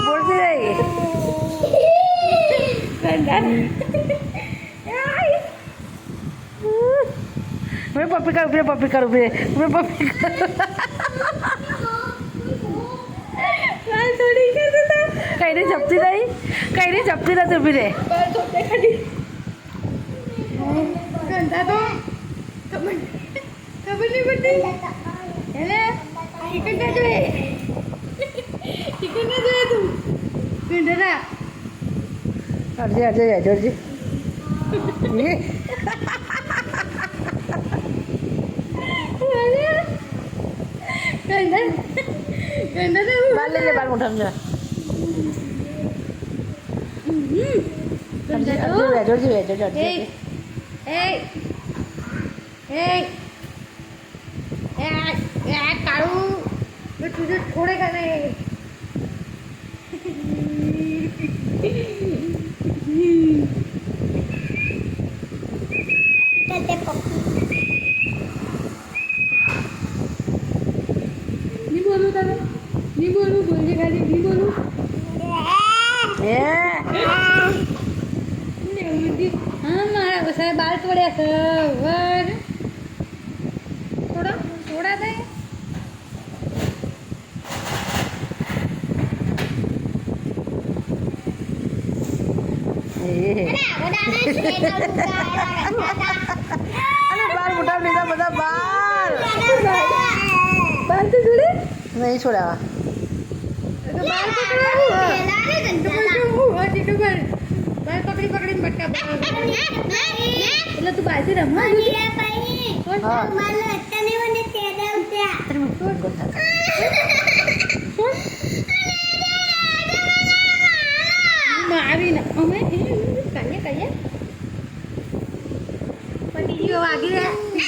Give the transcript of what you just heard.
બોલતી રહી मैं पप्पी कर उभे पप्पी कर उभे मैं पप्पी कर बाल थोड़ी कर देता कहीं नहीं झपती नहीं उभी रे बाल थोड़े खाली गंदा तो खबर नहीं पड़ती हेले इकडे जो है इकडे जो है तू गंदा अर्जे अर्जे अर्जे अर्जे ये गंदा गंदा तो बाल ले बाल मोटा समझा गंदा तो अर्जे ए काळू मैं तुझे छोड़ेगा नहीं नहीं बोलू दादा नहीं बोलू बोलने खाली नहीं बोलू हाँ मारा बस बाल तोड़्या वर थोड़ा थोड़ा दे अरे बाल मोटा લીધા બધા બાલ बाल तो छोड़े નહીં છોડ્યા तो बाल पकड़ा बाल पकड़ी पकड़ी मटका એટલે તું બાજી રમવા મારી ના અમે કહીએ પટી ગયો વાગી રહ્યા